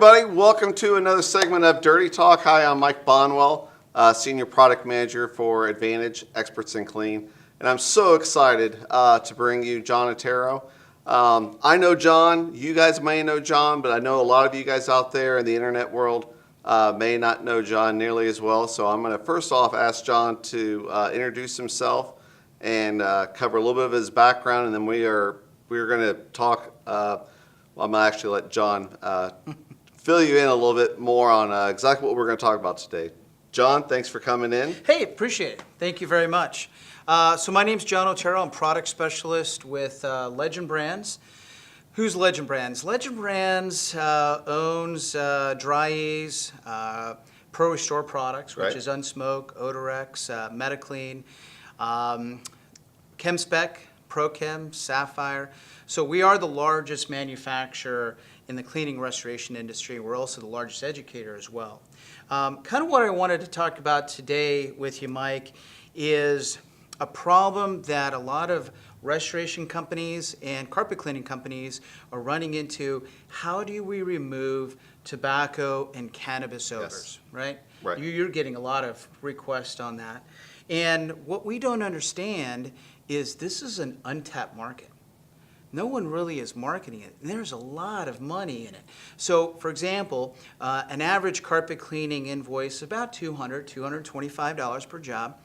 everybody. Welcome to another segment of Dirty Talk. Hi, I'm Mike Bonwell, Senior Product Manager for Advantage Experts in Clean. And I'm so excited to bring you John Otero. I know John. You guys may know John, but I know a lot of you guys out there in the internet world may not know John nearly as well. So I'm going to first off ask John to introduce himself and cover a little bit of his background, and then we're going to talk. I'm going to actually let John fill you in a little bit more on exactly what we're going to talk about today. John, thanks for coming in. Hey, appreciate it. Thank you very much. So my name's John Otero. I'm product specialist with Legend Brands. Who's Legend Brands? Legend Brands owns Dry-Ease, Pro Restore Products, which is Unsmoke, Odorex, Metaclean, ChemSpec, ProChem, Sapphire. So we are the largest manufacturer in the cleaning restoration industry. We're also the largest educator as well. Kind of what I wanted to talk about today with you, Mike, is a problem that a lot of restoration companies and carpet cleaning companies are running into. How do we remove tobacco and cannabis odors, right? You're getting a lot of requests on that. And what we don't understand is this is an untapped market. No one really is marketing it. There's a lot of money in it. So, for example, an average carpet cleaning invoice is about $200, $225 per job.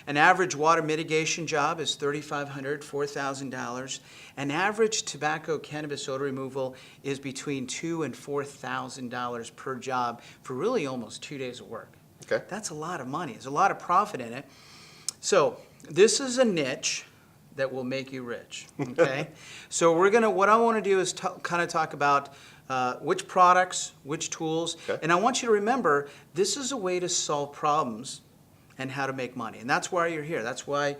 An average water mitigation job is $3,500, $4,000. An average tobacco cannabis odor removal is between $2,000 and $4,000 per job for really almost 2 days of work. Okay. That's a lot of money. There's a lot of profit in it. So this is a niche that will make you rich, okay? So what I want to do is kind of talk about which products, which tools, and I want you to remember this is a way to solve problems and how to make money, and that's why you're here. That's why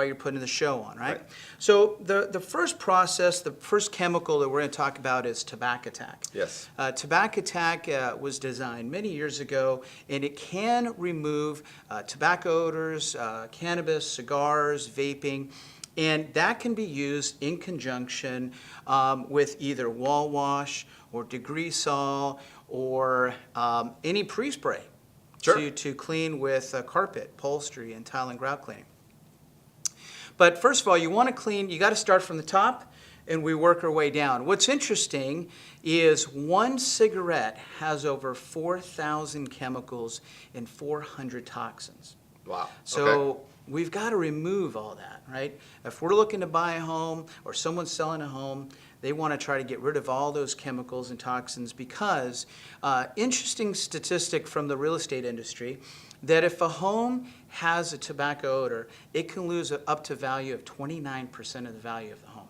you're putting the show on, right? So the first process, the first chemical that we're going to talk about is Tobacco-Tac. Yes. Tobacco-Tac was designed many years ago, and it can remove tobacco odors, cannabis, cigars, vaping, and that can be used in conjunction with either wall wash or degreasol or any pre-spray to clean with carpet, upholstery, and tile and grout cleaning. But first of all, you want to clean, you got to start from the top, and we work our way down. What's interesting is one cigarette has over 4,000 chemicals and 400 toxins. Wow. So we've got to remove all that, right? If we're looking to buy a home or someone's selling a home, they want to try to get rid of all those chemicals and toxins because interesting statistic from the real estate industry that if a home has a tobacco odor, it can lose up to value of 29% of the value of the home.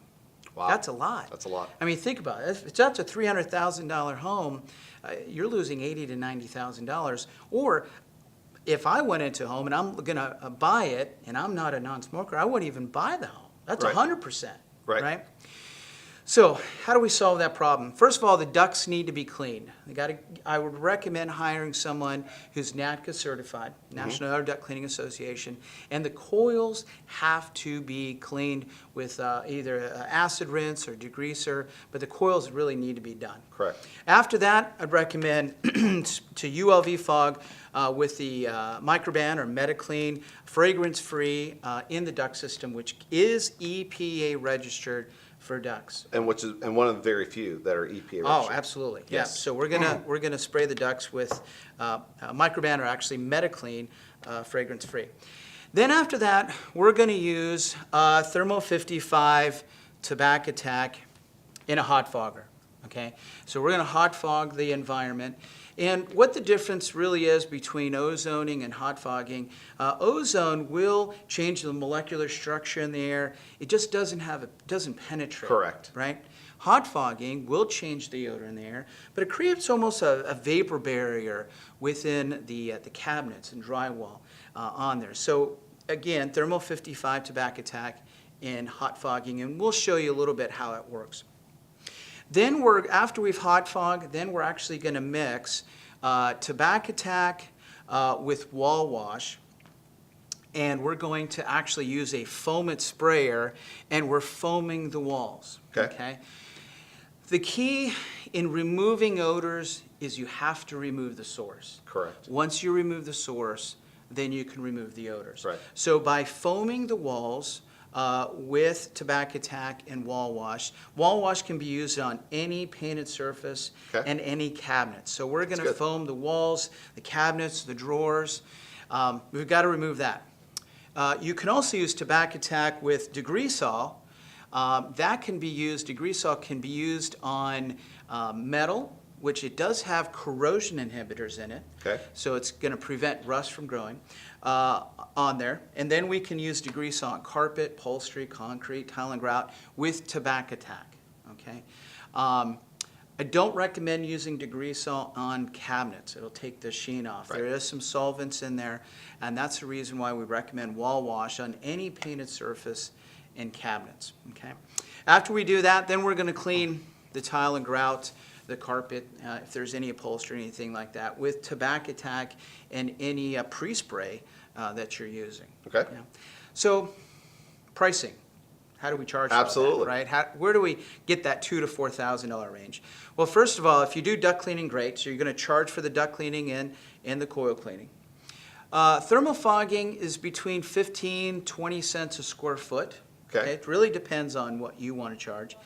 Wow. That's a lot. That's a lot. I mean, think about it. If it's up to $300,000 home, you're losing $80,000 to $90,000. Or if I went into a home and I'm going to buy it and I'm not a non-smoker, I wouldn't even buy the home. That's 100%, right? So how do we solve that problem? First of all, the ducts need to be cleaned. I would recommend hiring someone who's NADCA certified, National Outer Duct Cleaning Association, and the coils have to be cleaned with either acid rinse or degreaser, but the coils really need to be done. Correct. After that, I'd recommend to ULV fog with the Microban or Metaclean, fragrance-free in the duct system, which is EPA registered for ducts. And one of the very few that are EPA registered. Oh, absolutely. Yes. Yeah. So we're gonna spray the ducts with Microban or actually Metaclean, fragrance free. Then after that, we're gonna use Thermo 55 Tobacco-Tac in a hot fogger. Okay. So we're gonna hot fog the environment. And what the difference really is between ozoning and hot fogging, ozone will change the molecular structure in the air. It just doesn't penetrate. Correct. Right? Hot fogging will change the odor in the air, but it creates almost a vapor barrier within the cabinets and drywall on there. So again, Thermo 55 Tobacco-Tac in hot fogging, and we'll show you a little bit how it works. Then after we've hot fogged, then we're actually going to mix Tobacco-Tac with wall wash, and we're going to actually use a foamant sprayer, and we're foaming the walls. Okay. The key in removing odors is you have to remove the source. Correct. Once you remove the source, then you can remove the odors. Right. So by foaming the walls with Tobacco Tack and wall wash can be used on any painted surface Okay. and any cabinet. So we're going to good. foam the walls, the cabinets, the drawers. We've got to remove that. You can also use Tobacco Tack with Degreasol. That can be used, Degreasol can be used on metal, which it does have corrosion inhibitors in it. Okay. So it's going to prevent rust from growing on there. And then we can use Degreasol on carpet, upholstery, concrete, tile and grout with Tobacco Tack. Okay. I don't recommend using Degreasol on cabinets. It'll take the sheen off. Right. There is some solvents in there, and that's the reason why we recommend wall wash on any painted surface in cabinets. Okay. After we do that, then we're going to clean the tile and grout, the carpet, if there's any upholstery or anything like that, with Tobacco Tack and any pre-spray that you're using. Okay. Yeah. So, pricing. How do we charge for Absolutely. that, right? Where do we get that $2,000 to $4,000 range? Well, first of all, if you do duct cleaning, great. So you're going to charge for the duct cleaning and the coil cleaning. Thermal fogging is between 15, 20 cents a square foot. Okay. It really depends on what you want to charge.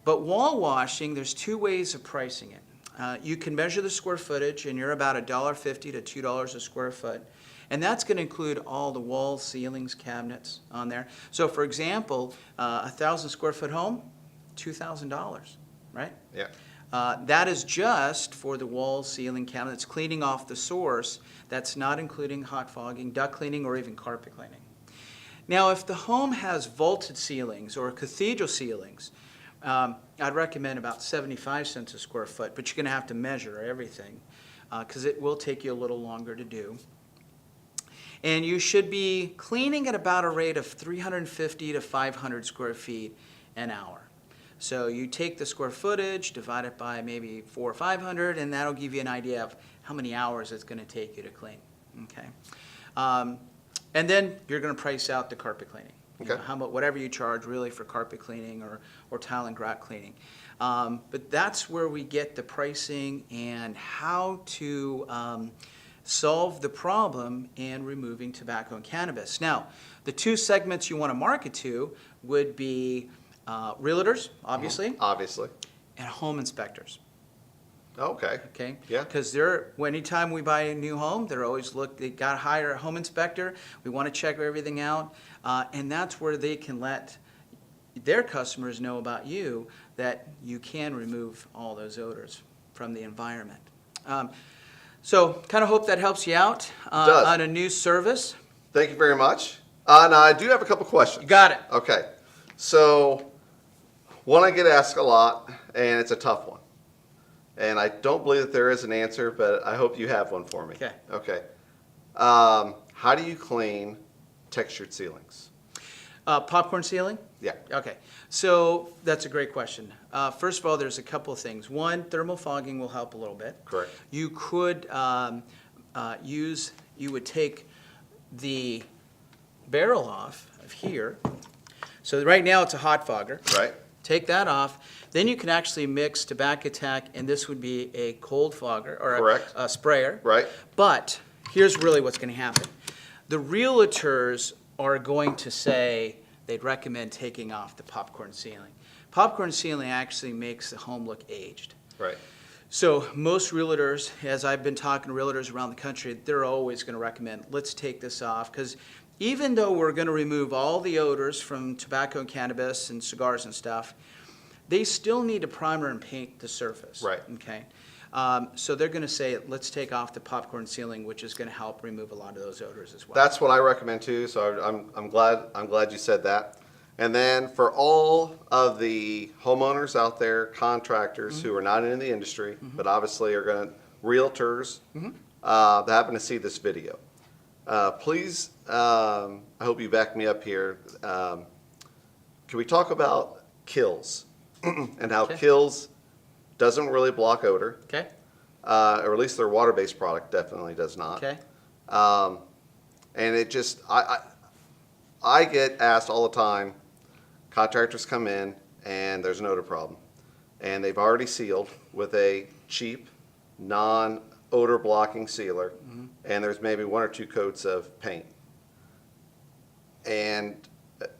But wall washing, there's two ways of pricing it. You can measure the square footage, and you're about $1.50 to $2 a square foot. And that's going to include all the walls, ceilings, cabinets on there. So, for example, a 1,000 square foot home, $2,000, right? Yeah. That is just for the walls, ceiling, cabinets, cleaning off the source. That's not including hot fogging, duct cleaning, or even carpet cleaning. Now, if the home has vaulted ceilings or cathedral ceilings, I'd recommend about 75 cents a square foot, but you're going to have to measure everything because it will take you a little longer to do. And you should be cleaning at about a rate of 350 to 500 square feet an hour. So you take the square footage, divide it by maybe 400 or 500, and that'll give you an idea of how many hours it's going to take you to clean. Okay. And then you're going to price out the carpet cleaning. You know, Okay. whatever you charge really for carpet cleaning or tile and grout cleaning. But that's where we get the pricing and how to solve the problem in removing tobacco and cannabis. Now, the two segments you want to market to would be realtors, obviously, Obviously. and home inspectors. Okay. Okay? Yeah. Because anytime we buy a new home, they got to hire a home inspector. We want to check everything out. And that's where they can let their customers know about you that you can remove all those odors from the environment. So kind of hope that helps you out does. on a new service. Thank you very much. Now, I do have a couple questions. You got it. Okay. So, one I get asked a lot, and it's a tough one. And I don't believe that there is an answer, but I hope you have one for me. Okay. Okay. How do you clean textured ceilings? Popcorn ceiling? Yeah. Okay, so that's a great question. First of all, there's a couple of things. One, thermal fogging will help a little bit. Correct. You could you would take the barrel off of here. So right now it's a hot fogger. Right. Take that off. Then you can actually mix Tobacco Tack, and this would be a cold fogger or Correct. a sprayer. Right. But here's really what's going to happen. The realtors are going to say they'd recommend taking off the popcorn ceiling. Popcorn ceiling actually makes the home look aged. Right. So most realtors, as I've been talking to realtors around the country, they're always going to recommend, let's take this off, because even though we're going to remove all the odors from tobacco and cannabis and cigars and stuff, they still need to primer and paint the surface. Right. Okay. So they're going to say, let's take off the popcorn ceiling, which is going to help remove a lot of those odors as well. That's what I recommend too. So I'm glad you said that. And then for all of the homeowners out there, contractors who are not in the industry, but obviously are realtors that happen to see this video, please, I hope you back me up here. Can we talk about kills and how Okay. kills doesn't really block odor, Okay. or at least their water-based product definitely does not. Okay. And it just, I get asked all the time, contractors come in and there's an odor problem. and they've already sealed with a cheap, non-odor blocking sealer, and there's maybe 1 or 2 coats of paint. And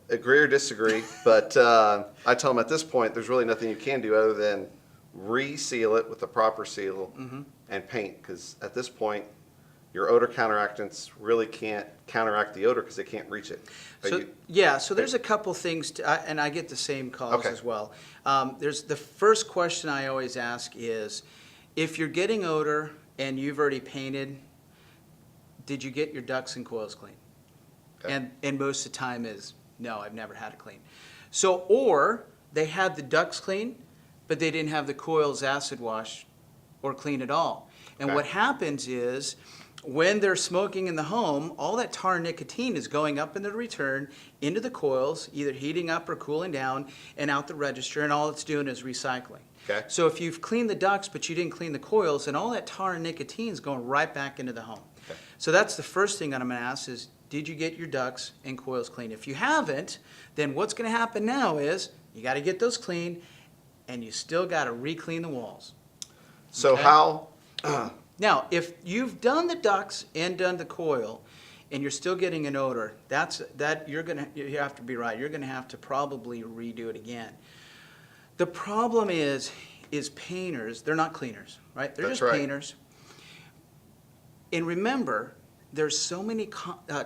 agree or disagree, but I tell them at this point, there's really nothing you can do other than reseal it with the proper seal and paint, because at this point, your odor counteractants really can't counteract the odor because they can't reach it. So there's a couple things, and I get the same calls Okay. as well. There's the first question I always ask is, if you're getting odor and you've already painted, did you get your ducts and coils clean? Okay. And most of the time is, no, I've never had it clean. So, or they had the ducts clean, but they didn't have the coils acid washed or clean at all. And Okay. what happens is, when they're smoking in the home, all that tar and nicotine is going up in the return into the coils, either heating up or cooling down, and out the register, and all it's doing is recycling. Okay. So if you've cleaned the ducts but you didn't clean the coils, then all that tar and nicotine is going right back into the home. Okay. So that's the first thing that I'm going to ask is, did you get your ducts and coils clean? If you haven't, then what's going to happen now is you got to get those clean, and you still got to re-clean the walls. So Okay. how, Now, if you've done the ducts and done the coil, and you're still getting an odor, you have to be right. You're gonna have to probably redo it again. The problem is painters, they're not cleaners, right? They're That's just right. painters. And remember, there's so many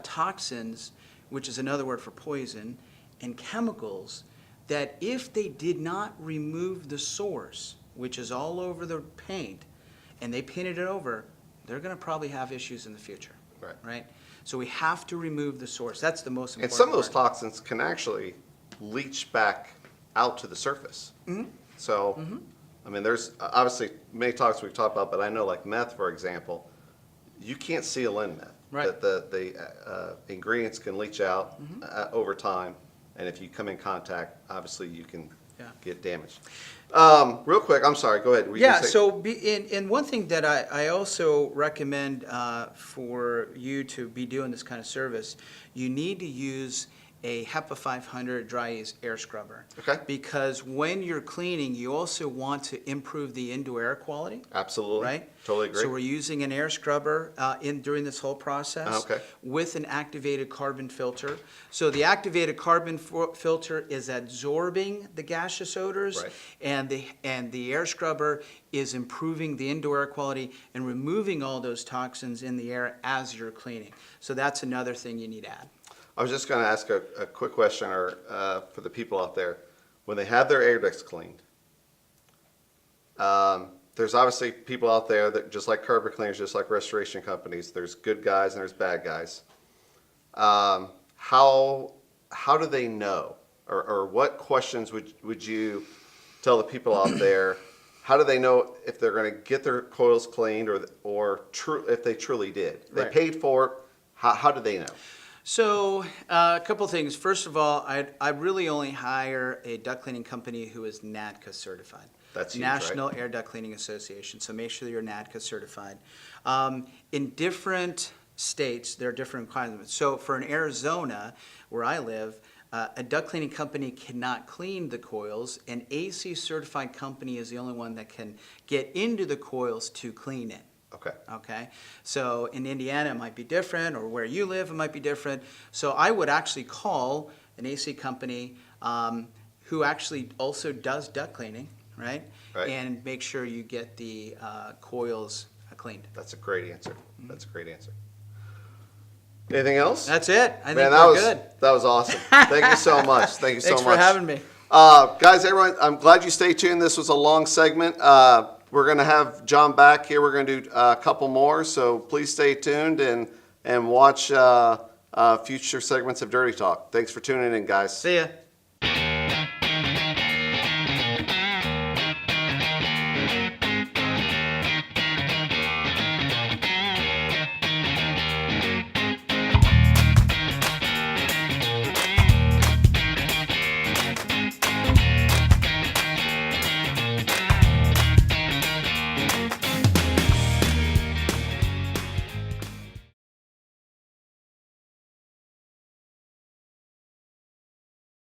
toxins, which is another word for poison, and chemicals, that if they did not remove the source, which is all over the paint, and they painted it over, they're going to probably have issues in the future. Right. So we have to remove the source. That's the most and important some of those part. toxins can actually leach back out to the surface. So, I mean, there's obviously many toxins we've talked about, but I know like meth, for example, you can't seal in meth. Right. That the ingredients can leach out over time, and if you come in contact, obviously you can get damaged. Real quick, I'm sorry, go ahead. Were you Yeah, gonna say- so and one thing that I also recommend for you to be doing this kind of service, you need to use a HEPA 500 dry ease air scrubber. Okay. Because when you're cleaning, you also want to improve the indoor air quality. Absolutely. Right? Totally agree. So we're using an air scrubber during this whole process Okay. with an activated carbon filter. So the activated carbon filter is absorbing the gaseous odors, Right. and the air scrubber is improving the indoor air quality and removing all those toxins in the air as you're cleaning. So that's another thing you need to add. I was just going to ask a quick question for the people out there. When they have their air ducts cleaned, there's obviously people out there that just like carpet cleaners, just like restoration companies, there's good guys and there's bad guys. How do they know? Or what questions would you tell the people out there? How do they know if they're going to get their coils cleaned or if they truly did? They Right. paid for it. How do they know? So a couple things. First of all, I really only hire a duct cleaning company who is NADCA certified. That's huge, National Air Duct Cleaning Association. So make sure you're NADCA certified. In different states, there are different requirements. So for in Arizona, where I live, a duct cleaning company cannot clean the coils. An AC certified company is the only one that can get into the coils to clean it. Okay. Okay, so in Indiana it might be different, or where you live it might be different. So I would actually call an AC company who actually also does duct cleaning, right? Right. And make sure you get the coils cleaned. That's a great answer. That's a great answer. Anything else? That's it. I think Man, we're good. That was awesome. Thank you so much. Thank you so Thanks much. for having me. Guys, everyone, I'm glad you stayed tuned. This was a long segment. We're going to have John back here. We're going to do a couple more, so please stay tuned and watch future segments of Dirty Talk. Thanks for tuning in, guys. See ya.